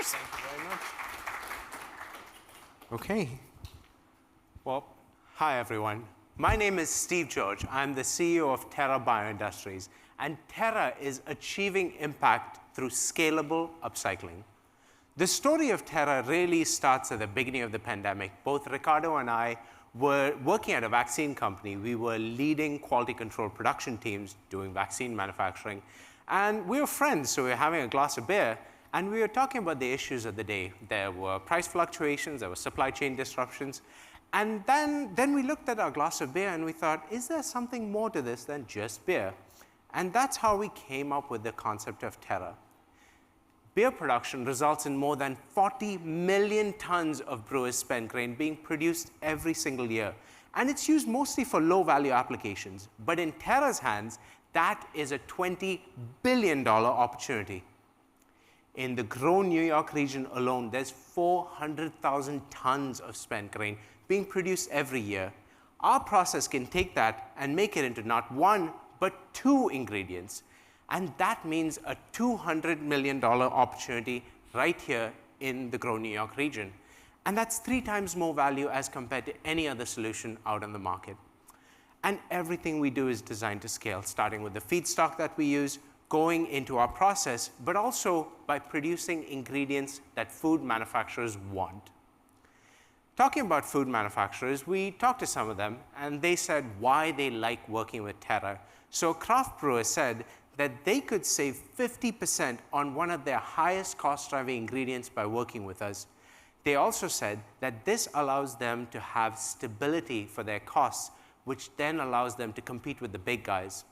Thank you very much. Okay. Well, hi, everyone. My name is Steve George. I'm the CEO of Terra Bioindustries. And Terra is achieving impact through scalable upcycling. The story of Terra really starts at the beginning of the pandemic. Both Ricardo and I were working at a vaccine company. We were leading quality control production teams doing vaccine manufacturing. And we were friends, so we were having a glass of beer, and we were talking about the issues of the day. There were price fluctuations, there were supply chain disruptions. And then we looked at our glass of beer and we thought, is there something more to this than just beer? And that's how we came up with the concept of Terra. Beer production results in more than 40 million tons of brewers' spent grain being produced every single year. And it's used mostly for low-value applications. But in Terra's hands, that is a $20 billion opportunity. In the Grown New York region alone, there's 400,000 tons of spent grain being produced every year. Our process can take that and make it into not one, but two ingredients. And that means a $200 million opportunity right here in the Grown New York region. And that's 3 times more value as compared to any other solution out on the market. And everything we do is designed to scale, starting with the feedstock that we use, going into our process, but also by producing ingredients that food manufacturers want. Talking about food manufacturers, we talked to some of them, and they said why they like working with Terra. So a craft brewer said that they could save 50% on one of their highest cost-driving ingredients by working with us. They also said that this allows them to have stability for their costs, which then allows them to compete with the big guys.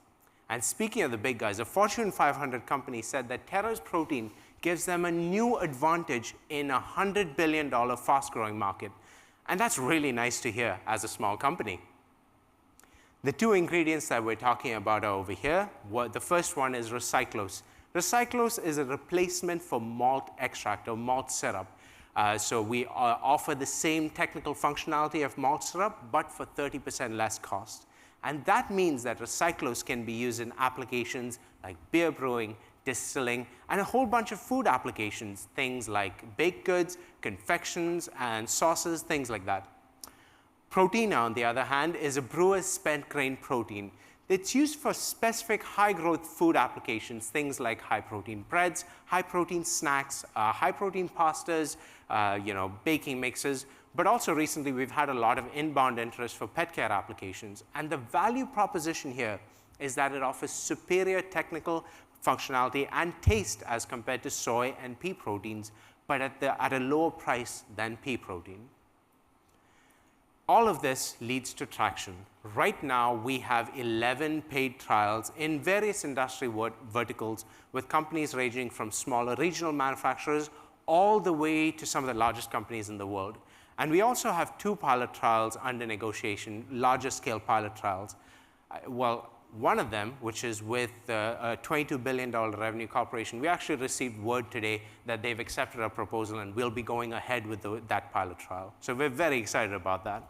And speaking of the big guys, a Fortune 500 company said that Terra's protein gives them a new advantage in a $100 billion fast-growing market. And that's really nice to hear as a small company. The 2 ingredients that we're talking about are over here. The first one is recyclose. Recyclose is a replacement for malt extract or malt syrup. So we offer the same technical functionality of malt syrup, but for 30% less cost. And that means that recyclose can be used in applications like beer brewing, distilling, and a whole bunch of food applications, things like baked goods, confections, and sauces, things like that. Proteina, on the other hand, is a brewer's spent grain protein. It's used for specific high-growth food applications, things like high-protein breads, high-protein snacks, high-protein pastas, baking mixes. But also recently, we've had a lot of inbound interest for pet care applications. And the value proposition here is that it offers superior technical functionality and taste as compared to soy and pea proteins, but at a lower price than pea protein. All of this leads to traction. Right now, we have 11 paid trials in various industry verticals with companies ranging from smaller regional manufacturers all the way to some of the largest companies in the world. And we also have 2 pilot trials under negotiation, larger scale pilot trials. Well, one of them, which is with a $22 billion revenue corporation, we actually received word today that they've accepted our proposal and we'll be going ahead with that pilot trial. So we're very excited about that.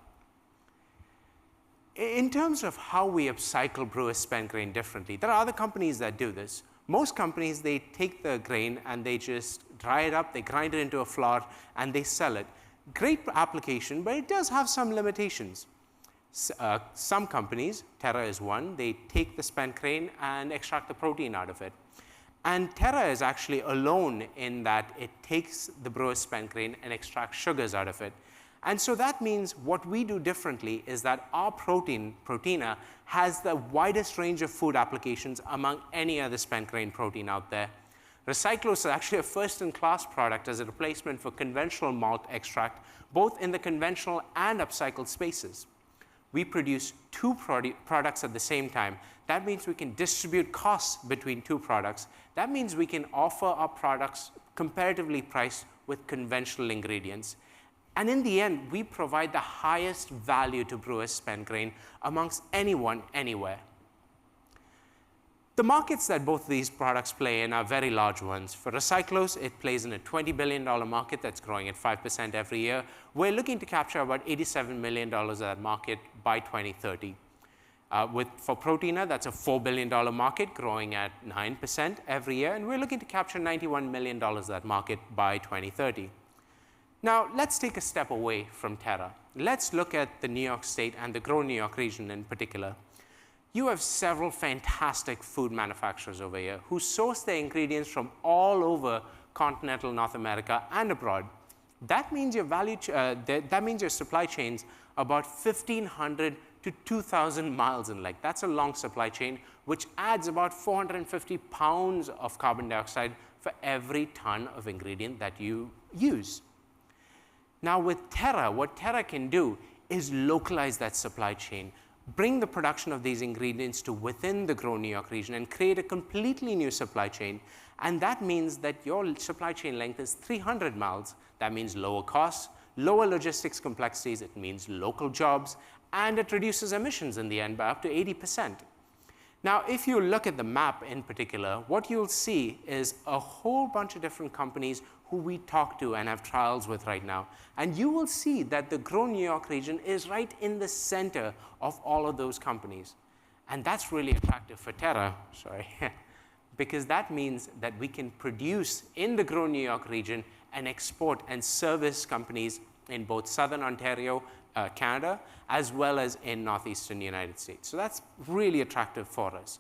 In terms of how we upcycle brewers' spent grain differently, there are other companies that do this. Most companies, they take the grain and they just dry it up, they grind it into a flour, and they sell it. Great application, but it does have some limitations. Some companies, Terra is one, they take the spent grain and extract the protein out of it. And Terra is actually alone in that it takes the brewer's spent grain and extracts sugars out of it. And so that means what we do differently is that our Proteina, has the widest range of food applications among any other spent grain protein out there. Recyclose is actually a first-in-class product as a replacement for conventional malt extract, both in the conventional and upcycled spaces. We produce 2 products at the same time. That means we can distribute costs between 2 products. That means we can offer our products comparatively priced with conventional ingredients. And in the end, we provide the highest value to brewers' spent grain amongst anyone, anywhere. The markets that both of these products play in are very large ones. For recyclose, it plays in a $20 billion market that's growing at 5% every year. We're looking to capture about $87 million of that market by 2030. For Proteina, that's a $4 billion market growing at 9% every year, and we're looking to capture $91 million of that market by 2030. Now, let's take a step away from Terra. Let's look at the New York State and the Grow New York region in particular. You have several fantastic food manufacturers over here who source their ingredients from all over continental North America and abroad. That means your supply chain's about 1,500 to 2,000 miles in length. That's a long supply chain, which adds about 450 pounds of carbon dioxide for every ton of ingredient that you use. Now, with Terra, what Terra can do is localize that supply chain, bring the production of these ingredients to within the Grow New York region, and create a completely new supply chain. And that means that your supply chain length is 300 miles. That means lower costs, lower logistics complexities. It means local jobs, and it reduces emissions in the end by up to 80%. Now, if you look at the map in particular, what you'll see is a whole bunch of different companies who we talk to and have trials with right now. And you will see that the Grow New York region is right in the center of all of those companies. And that's really attractive for Terra, because that means that we can produce in the Grow New York region and export and service companies in both Southern Ontario, Canada, as well as in Northeastern United States. So that's really attractive for us.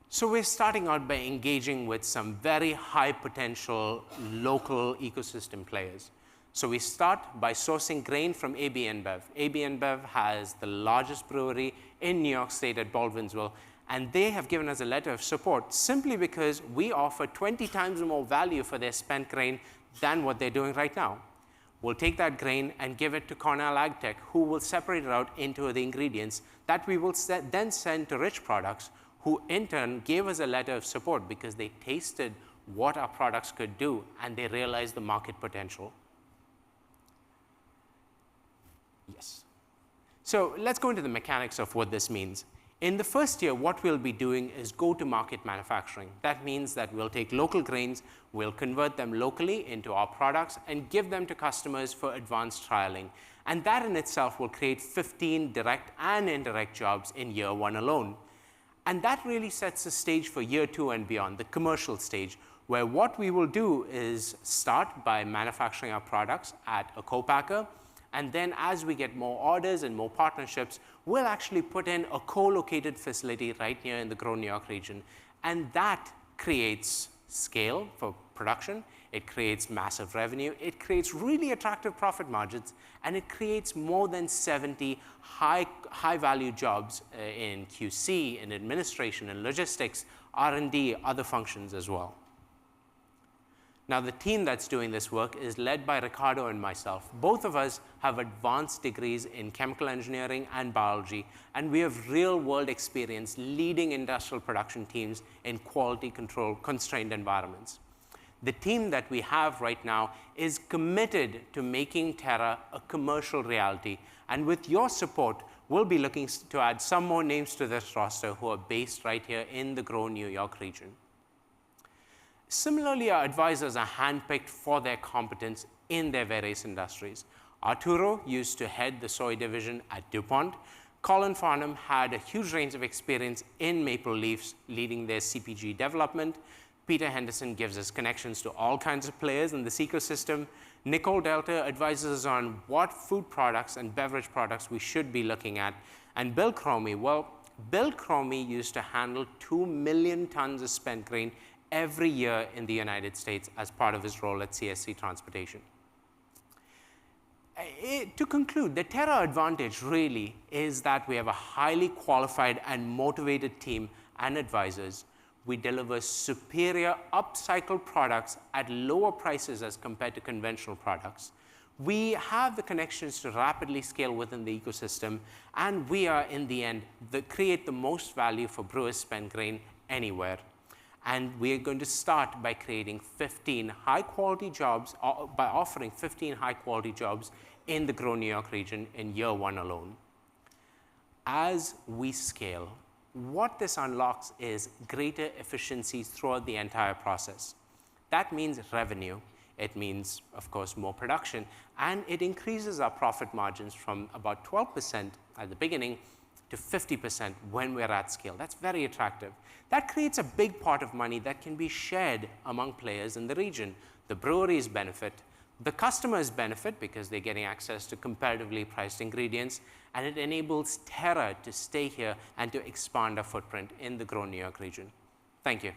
So we're starting out by engaging with some very high potential local ecosystem players. So we start by sourcing grain from AB InBev. AB InBev has the largest brewery in New York State at Baldwinsville, and they have given us a letter of support simply because we offer 20 times more value for their spent grain than what they're doing right now. We'll take that grain and give it to Cornell AgTech, who will separate it out into the ingredients that we will then send to Rich Products, who in turn gave us a letter of support because they tasted what our products could do and they realized the market potential. Yes. So let's go into the mechanics of what this means. In the first year, what we'll be doing is go-to-market manufacturing. That means that we'll take local grains, we'll convert them locally into our products, and give them to customers for advanced trialing. And that in itself will create 15 direct and indirect jobs in year one alone. And that really sets the stage for year two and beyond, the commercial stage, where what we will do is start by manufacturing our products at a co-packer. And then as we get more orders and more partnerships, we'll actually put in a co-located facility right here in the Grow New York region. And that creates scale for production. It creates massive revenue. It creates really attractive profit margins. And it creates more than 70 high-value jobs in QC, in administration, in logistics, R&D, other functions as well. Now, the team that's doing this work is led by Ricardo and myself. Both of us have advanced degrees in chemical engineering and biology, and we have real-world experience leading industrial production teams in quality control constrained environments. The team that we have right now is committed to making Terra a commercial reality, and with your support, we'll be looking to add some more names to this roster who are based right here in the Grow New York region. Similarly, our advisors are handpicked for their competence in their various industries. Arturo used to head the soy division at DuPont. Colin Farnham had a huge range of experience in Maple Leafs, leading their CPG development. Peter Henderson gives us connections to all kinds of players in this ecosystem. Nicole Delta advises us on what food products and beverage products we should be looking at. And Bill Cromie, well, Bill Cromie used to handle 2 million tons of spent grain every year in the United States as part of his role at CSC Transportation. To conclude, the Terra advantage really is that we have a highly qualified and motivated team and advisors. We deliver superior upcycled products at lower prices as compared to conventional products. We have the connections to rapidly scale within the ecosystem, and we are, in the end, create the most value for brewers spent grain anywhere. And we are going to start by creating 15 high-quality jobs, by offering 15 high-quality jobs in the Grow New York region in year one alone. As we scale, what this unlocks is greater efficiencies throughout the entire process. That means revenue. It means, of course, more production, and it increases our profit margins from about 12% at the beginning to 50% when we're at scale. That's very attractive. That creates a big pot of money that can be shared among players in the region. The breweries benefit, the customers benefit because they're getting access to competitively priced ingredients, and it enables Terra to stay here and to expand our footprint in the Grow New York region. Thank you.